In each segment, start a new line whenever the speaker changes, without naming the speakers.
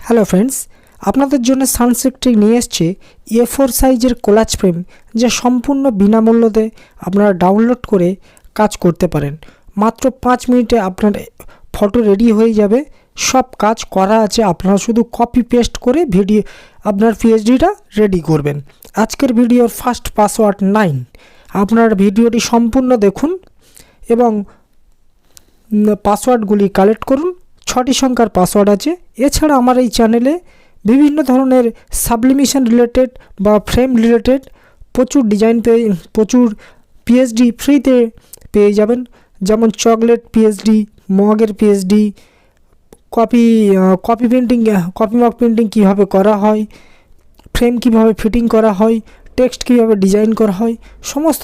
Hello friends, আপনাদের জন্য সানসেক্ট্রিক নিয়ে এসছে A4 সাইজের কোলাজ ফ্রেম, যা সম্পূর্ণ বিনামূল্যে আপনারা ডাউনলোড করে কাজ করতে পারেন। মাত্র 5 মিনিটে আপনার ফটো রেডি হয়ে যাবে। সব কাজ করা আছে, আপনারা শুধু কপি পেস্ট করে ভিডিও আপনার পিএইচডিটা রেডি করবেন। আজকের ভিডিওর ফার্স্ট পাসওয়ার্ড 9। আপনার ভিডিওটি সম্পূর্ণ দেখুন এবং পাসওয়ার্ডগুলি কালেক্ট করুন। 6টি সংখ্যার পাসওয়ার্ড আছে। এছাড়া আমার এই চ্যানেলে বিভিন্ন ধরনের সাবলিমেশন রিলেটেড বা ফ্রেম রিলেটেড প্রচুর ডিজাইন প্রচুর পিএইচডি ফ্রিতে পেয়ে যাবেন। যেমন চকলেট পিএইচডি, মগের PhD, copy painting, copy mug painting কীভাবে করা হয়, ফ্রেম কীভাবে ফিটিং করা হয়, টেক্সট কীভাবে ডিজাইন করা হয়, সমস্ত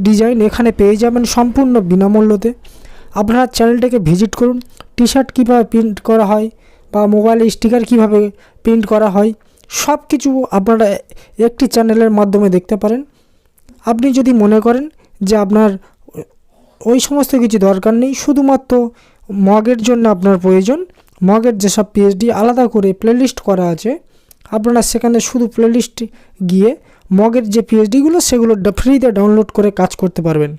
ডিজাইন এখানে পেয়ে যাবেন সম্পূর্ণ বিনামূল্যতে। আপনারা চ্যানেলটাকে ভিজিট করুন। টি শার্ট কীভাবে প্রিন্ট করা হয় বা মোবাইলে স্টিকার কীভাবে প্রিন্ট করা হয়, সব কিছু আপনারা একটি চ্যানেলের মাধ্যমে দেখতে পারেন। আপনি যদি মনে করেন যে আপনার ওই সমস্ত কিছু দরকার নেই, শুধুমাত্র মগের জন্য আপনার প্রয়োজন, মগের যেসব পিএইচডি আলাদা করে প্লেলিস্ট করা আছে, আপনারা সেখানে শুধু প্লেলিস্ট গিয়ে মগের যে পিএইচডিগুলো সেগুলো ফ্রিতে ডাউনলোড করে কাজ করতে পারবেন।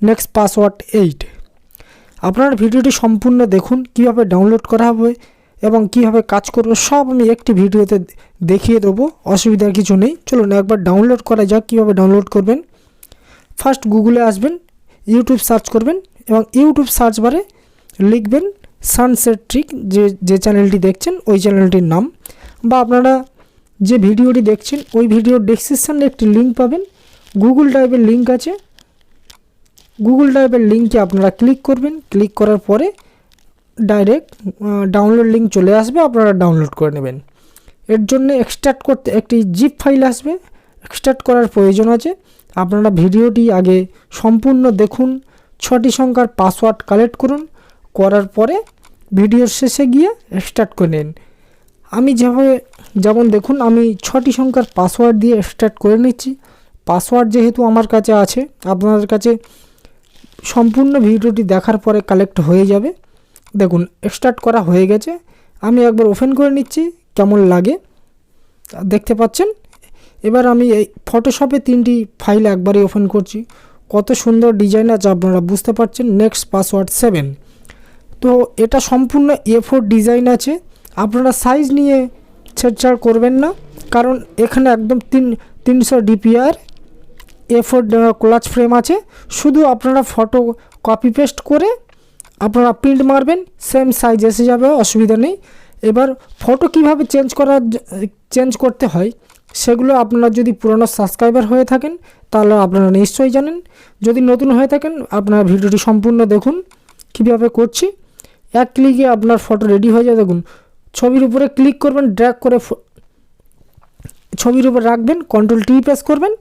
Next password 8। আপনার ভিডিওটি সম্পূর্ণ দেখুন, কিভাবে ডাউনলোড করা হবে এবং কিভাবে কাজ করবে সব আমি একটি ভিডিওতে দেখিয়ে দেবো, অসুবিধার কিছু নেই। চলুন একবার ডাউনলোড করা যাক। কীভাবে ডাউনলোড করবেন, ফার্স্ট গুগলে আসবেন, ইউটিউব সার্চ করবেন এবং ইউটিউব সার্চ বারে লিখবেন সানসেক্ট্রিক, যে চ্যানেলটি দেখছেন ওই চ্যানেলটির নাম, বা আপনারা যে ভিডিওটি দেখছেন ওই ভিডিওর ডেসক্রিপশনে একটি লিঙ্ক পাবেন। গুগল ড্রাইভের লিঙ্ক আছে, গুগল ড্রাইভের লিঙ্কে আপনারা ক্লিক করবেন। ক্লিক করার পরে ডাইরেক্ট ডাউনলোড লিঙ্ক চলে আসবে, আপনারা ডাউনলোড করে নেবেন। এর জন্য এক্সট্রাক্ট করতে একটি জিপ ফাইল আসবে, এক্সট্রাক্ট করার প্রয়োজন আছে। আপনারা ভিডিওটি আগে সম্পূর্ণ দেখুন, 6টি সংখ্যার পাসওয়ার্ড কালেক্ট করুন, করার পরে ভিডিওর শেষে গিয়ে এক্সট্রাক্ট করে নিন। আমি যেমন দেখুন, আমি 6টি সংখ্যার পাসওয়ার্ড দিয়ে এক্সট্রাক্ট করে নিচ্ছি। পাসওয়ার্ড যেহেতু আমার কাছে আছে, আপনাদের কাছে সম্পূর্ণ ভিডিওটি দেখার পরে কালেক্ট হয়ে যাবে। দেখুন এক্সট্রাক্ট করা হয়ে গেছে। আমি একবার ওপেন করে নিচ্ছি, কেমন লাগে দেখতে পাচ্ছেন। এবার আমি এই ফটোশপে 3টি ফাইল একবারই ওপেন করছি। কত সুন্দর ডিজাইন আছে আপনারা বুঝতে পারছেন। Next password 7। তো এটা সম্পূর্ণ A4 ডিজাইন আছে। আপনারা সাইজ নিয়ে ছেড়ছাড় করবেন না, কারণ এখানে একদম 300 DPI A4 কোলাজ ফ্রেম আছে। শুধু আপনারা ফটো কপি পেস্ট করে আপনারা প্রিন্ট মারবেন, সেম সাইজ এসে যাবে, অসুবিধা নেই। এবার ফটো কিভাবে চেঞ্জ করতে হয় সেগুলো আপনারা যদি পুরনো সাবস্ক্রাইবার হয়ে থাকেন তাহলে আপনারা নিশ্চয়ই জানেন। যদি নতুন হয়ে থাকেন আপনারা ভিডিওটি সম্পূর্ণ দেখুন কীভাবে করছি। এক ক্লিকে আপনার ফটো রেডি হয়ে যায়। দেখুন ছবির উপরে ক্লিক করবেন, ড্র্যাগ করে ছবির উপর রাখবেন, Ctrl+T প্রেস করবেন,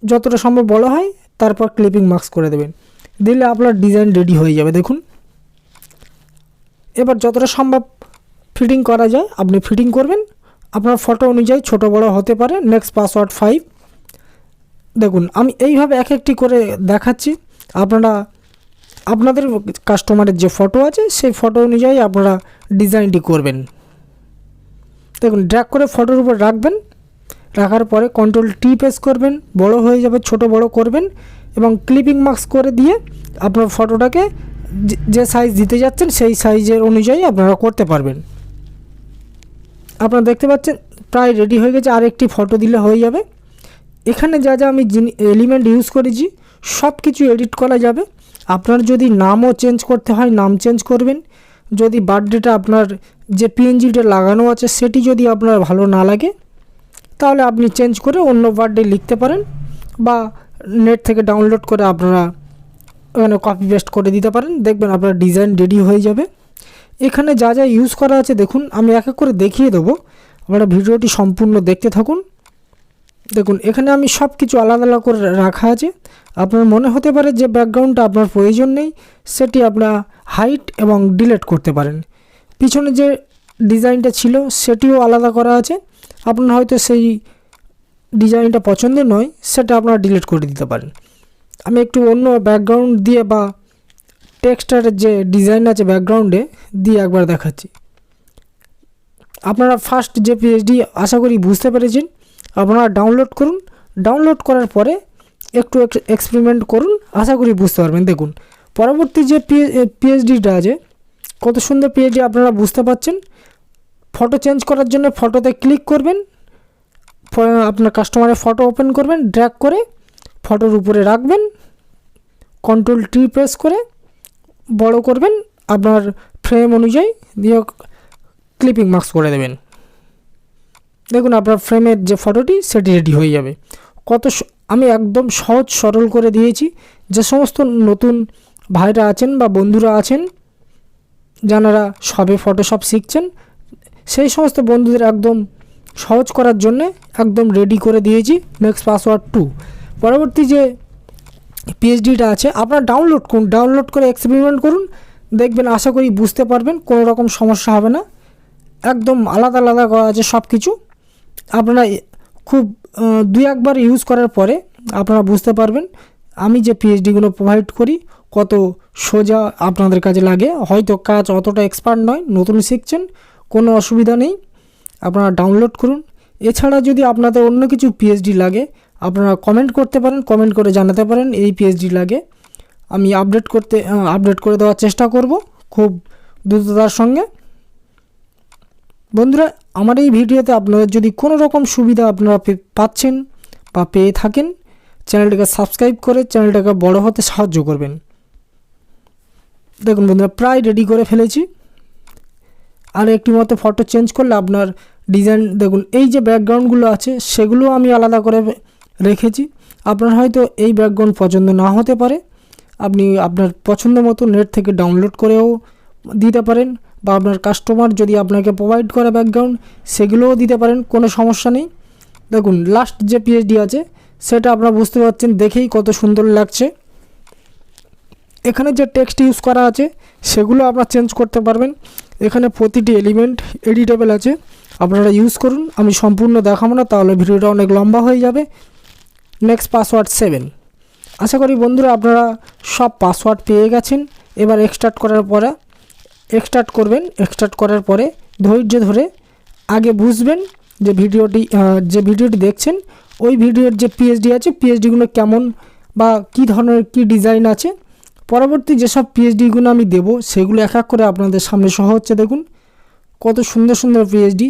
যতটা সম্ভব বড় হয়, তারপর ক্লিপিং মার্কস করে দেবেন, দিলে আপনার ডিজাইন রেডি হয়ে যাবে। দেখুন এবার যতটা সম্ভব ফিটিং করা যায় আপনি ফিটিং করবেন, আপনার ফটো অনুযায়ী ছোট বড় হতে পারে। Next password 5। দেখুন আমি এইভাবে এক একটি করে দেখাচ্ছি, আপনারা আপনাদের কাস্টমারের যে ফটো আছে সেই ফটো অনুযায়ী আপনারা ডিজাইনটি করবেন। দেখুন ড্র্যাগ করে ফটোর উপর রাখবেন, রাখার পরে Ctrl+T প্রেস করবেন, বড় হয়ে যাবে, ছোট বড় করবেন এবং ক্লিপিং মার্কস করে দিয়ে আপনার ফটোটাকে যে সাইজ দিতে যাচ্ছেন সেই সাইজের অনুযায়ী আপনারা করতে পারবেন। আপনারা দেখতে পাচ্ছেন প্রায় রেডি হয়ে গেছে, আর একটি ফটো দিলে হয়ে যাবে। এখানে যা আমি এলিমেন্ট ইউজ করেছি সব কিছু এডিট করা যাবে। আপনার যদি নামও চেঞ্জ করতে হয় নাম চেঞ্জ করবেন। যদি বার্থডেটা আপনার যে পিএনজিটা লাগানো আছে সেটি যদি আপনার ভালো না লাগে তাহলে আপনি চেঞ্জ করে অন্য বার্থডে লিখতে পারেন, বা নেট থেকে ডাউনলোড করে আপনারা ওখানে কপি পেস্ট করে দিতে পারেন। দেখবেন আপনার ডিজাইন রেডি হয়ে যাবে। এখানে যা ইউজ করা আছে দেখুন, আমি এক এক করে দেখিয়ে দেবো, আপনারা ভিডিওটি সম্পূর্ণ দেখতে থাকুন। দেখুন এখানে আমি সব কিছু আলাদা আলাদা করে রাখা আছে। আপনার মনে হতে পারে যে ব্যাকগ্রাউন্ডটা আপনার প্রয়োজন নেই, সেটি আপনার হাইট এবং ডিলিট করতে পারেন। পিছনে যে ডিজাইনটা ছিল সেটিও আলাদা করা আছে। আপনার হয়তো সেই ডিজাইনটা পছন্দের নয়, সেটা আপনারা ডিলিট করে দিতে পারেন। আমি একটু অন্য ব্যাকগ্রাউন্ড দিয়ে বা টেক্সটারের যে ডিজাইন আছে ব্যাকগ্রাউন্ডে দিয়ে একবার দেখাচ্ছি। আপনারা ফার্স্ট যে পিএইচডি আশা করি বুঝতে পেরেছেন। আপনারা ডাউনলোড করুন, ডাউনলোড করার পরে একটু এক্সপেরিমেন্ট করুন, আশা করি বুঝতে পারবেন। দেখুন পরবর্তী যে পিএইচডিটা আছে, কত সুন্দর পিএইচডি আপনারা বুঝতে পারছেন। ফটো চেঞ্জ করার জন্য ফটোতে ক্লিক করবেন, আপনার কাস্টমারের ফটো ওপেন করবেন, ড্র্যাগ করে ফটোর উপরে রাখবেন, কন্ট্রোল টি প্রেস করে বড় করবেন আপনার ফ্রেম অনুযায়ী, দিয়ে ক্লিপিং মার্কস করে দেবেন। দেখুন আপনার ফ্রেমের যে ফটোটি সেটি রেডি হয়ে যাবে। আমি একদম সহজ সরল করে দিয়েছি। যে সমস্ত নতুন ভাইরা আছেন বা বন্ধুরা আছেন যারা সবে ফটোশপ শিখছেন, সেই সমস্ত বন্ধুদের একদম সহজ করার জন্যে একদম রেডি করে দিয়েছি নেক্সট পাসওয়ার্ড 2। পরবর্তী যে পিএইচডিটা আছে আপনারা ডাউনলোড করুন, ডাউনলোড করে এক্সপেরিমেন্ট করুন, দেখবেন আশা করি বুঝতে পারবেন, কোনো রকম সমস্যা হবে না। একদম আলাদা আলাদা করা আছে সব কিছু। আপনারা খুব 2-1বার ইউজ করার পরে আপনারা বুঝতে পারবেন আমি যে পিএইচডিগুলো প্রোভাইড করি কত সোজা আপনাদের কাজে লাগে। হয়তো কাজ অতটা এক্সপার্ট নয়, নতুন শিখছেন, কোনো অসুবিধা নেই, আপনারা ডাউনলোড করুন। এছাড়া যদি আপনাদের অন্য কিছু পিএইচডি লাগে আপনারা কমেন্ট করতে পারেন, কমেন্ট করে জানাতে পারেন এই পিএইচডি লাগে, আমি আপডেট করে দেওয়ার চেষ্টা করব খুব দ্রুততার সঙ্গে। বন্ধুরা আমার এই ভিডিওতে আপনাদের যদি কোনো রকম সুবিধা আপনারা পাচ্ছেন বা পেয়ে থাকেন, চ্যানেলটাকে সাবস্ক্রাইব করে চ্যানেলটাকে বড় হতে সাহায্য করবেন। দেখুন বন্ধুরা প্রায় রেডি করে ফেলেছি। আর একটি মতো ফটো চেঞ্জ করলে আপনার ডিজাইন, দেখুন এই যে ব্যাকগ্রাউন্ডগুলো আছে সেগুলো আমি আলাদা করে রেখেছি। আপনার হয়তো এই ব্যাকগ্রাউন্ড পছন্দ না হতে পারে, আপনি আপনার পছন্দ মতো নেট থেকে ডাউনলোড করেও দিতে পারেন, বা আপনার কাস্টমার যদি আপনাকে প্রোভাইড করে ব্যাকগ্রাউন্ড সেগুলোও দিতে পারেন, কোনো সমস্যা নেই। দেখুন লাস্ট যে পিএইচডি আছে সেটা আপনারা বুঝতে পারছেন দেখেই কত সুন্দর লাগছে। এখানে যে টেক্সট ইউজ করা আছে সেগুলো আপনারা চেঞ্জ করতে পারবেন। এখানে প্রতিটি এলিমেন্ট এডিটেবল আছে, আপনারা ইউজ করুন। আমি সম্পূর্ণ দেখাবো না, তাহলে ভিডিওটা অনেক লম্বা হয়ে যাবে। Next password 7। আশা করি বন্ধুরা আপনারা সব পাসওয়ার্ড পেয়ে গেছেন। এবার এক্সট্রাক্ট করবেন। এক্সট্রাক্ট করার পরে ধৈর্য ধরে আগে বুঝবেন যে ভিডিওটি দেখছেন ওই ভিডিওর যে পিএইচডি আছে পিএইচডিগুলো কেমন বা কী ধরনের কী ডিজাইন আছে। পরবর্তী যেসব পিএইচডিগুলো আমি দেব সেগুলো এক এক করে আপনাদের সামনে সহ হচ্ছে। দেখুন কত সুন্দর সুন্দর পিএইচডি।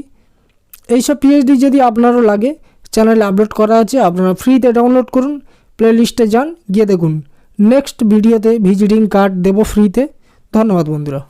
এইসব পিএইচডি যদি আপনারও লাগে চ্যানেলে আপলোড করা আছে, আপনারা ফ্রিতে ডাউনলোড করুন, প্লেলিস্টে যান, গিয়ে দেখুন। নেক্সট ভিডিওতে ভিজিটিং কার্ড দেব ফ্রিতে। ধন্যবাদ বন্ধুরা।